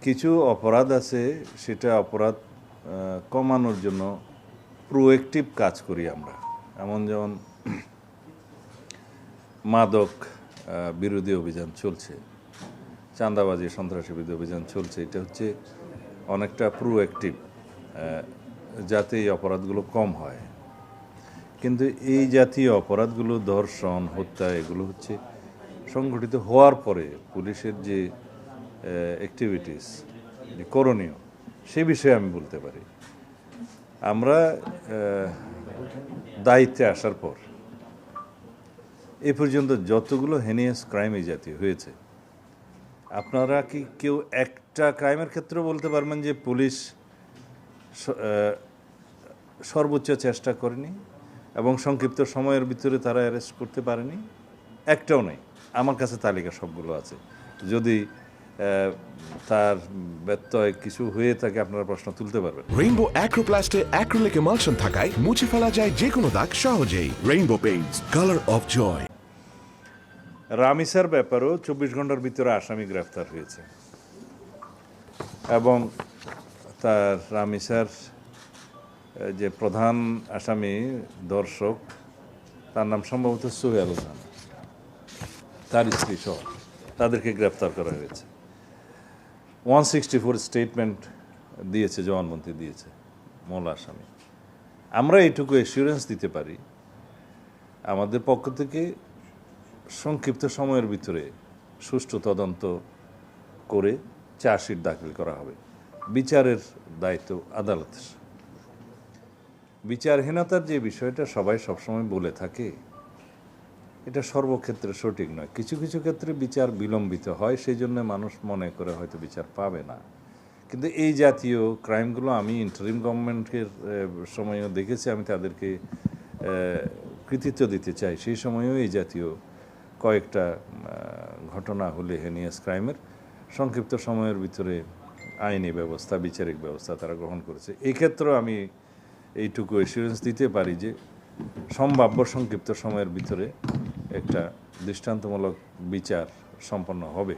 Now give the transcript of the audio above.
কিছু অপরাধ আছে, সেটা অপরাধ কমানোর জন্য প্রোঅ্যাক্টিভ কাজ করি আমরা। যেমন মাদক বিরোধী অভিযান চলছে, চাঁদাবাজি সন্ত্রাসী বিরোধী অভিযান চলছে। এটা হচ্ছে অনেকটা প্রোঅ্যাক্টিভ, যাতে এই অপরাধগুলো কম হয়। কিন্তু এই জাতীয় অপরাধগুলো, ধর্ষণ, হত্যা, এগুলো হচ্ছে সংঘটিত হওয়ার পরে পুলিশের যে অ্যাক্টিভিটিস, যে করণীয়, সে বিষয়ে আমি বলতে পারি। আমরা দায়িত্বে আসার পর এ পর্যন্ত যতগুলো হেনিয়াস ক্রাইম এই জাতীয় হয়েছে, আপনারা কি কেউ একটা ক্রাইমের ক্ষেত্রে বলতে পারবেন যে পুলিশ সর্বোচ্চ চেষ্টা করেনি এবং সংক্ষিপ্ত সময়ের ভিতরে তারা অ্যারেস্ট করতে পারেনি? একটাও নেই। আমার কাছে তালিকা সবগুলো আছে। যদি তার ব্যত্যয় কিছু হয়ে থাকে, আপনারা প্রশ্ন তুলতে পারবেন। রেইনবো অ্যাক্রোপ্লাস্টে অ্যাক্রিলিক এমালশন থাকায় মুছে ফেলা যায় যে কোনো দাগ সহজেই। Rainbow paints, colour of joy. রামিসার ব্যাপারেও 24 ঘন্টার ভিতরে আসামি গ্রেফতার হয়েছে এবং তার রামিসার যে প্রধান আসামি দর্শক, তার নাম সম্ভবত সোহেল খান, তার স্ত্রী সহ তাদেরকে গ্রেফতার করা হয়েছে। 164 স্টেটমেন্ট দিয়েছে, জবানবন্দি দিয়েছে মূল আসামি। আমরা এইটুকু অ্যাসিউরেন্স দিতে পারি, আমাদের পক্ষ থেকে সংক্ষিপ্ত সময়ের ভিতরে সুষ্ঠু তদন্ত করে চার্জশিট দাখিল করা হবে। বিচারের দায়িত্ব আদালতের। বিচারহীনতার যে বিষয়টা সবাই সবসময় বলে থাকে, এটা সর্বক্ষেত্রে সঠিক নয়। কিছু কিছু ক্ষেত্রে বিচার বিলম্বিত হয়, সেই জন্য মানুষ মনে করে হয়তো বিচার পাবে না। কিন্তু এই জাতীয় ক্রাইমগুলো আমি ইন্টারিম গভর্নমেন্টের সময়ও দেখেছি। আমি তাদেরকে কৃতিত্ব দিতে চাই। সেই সময়েও এই জাতীয় কয়েকটা ঘটনা হলে হেনিয়াস ক্রাইমের সংক্ষিপ্ত সময়ের ভিতরে আইনি ব্যবস্থা, বিচারিক ব্যবস্থা তারা গ্রহণ করেছে। এই ক্ষেত্রেও আমি এইটুকু অ্যাসিউরেন্স দিতে পারি যে সম্ভাব্য সংক্ষিপ্ত সময়ের ভিতরে একটা দৃষ্টান্তমূলক বিচার সম্পন্ন হবে।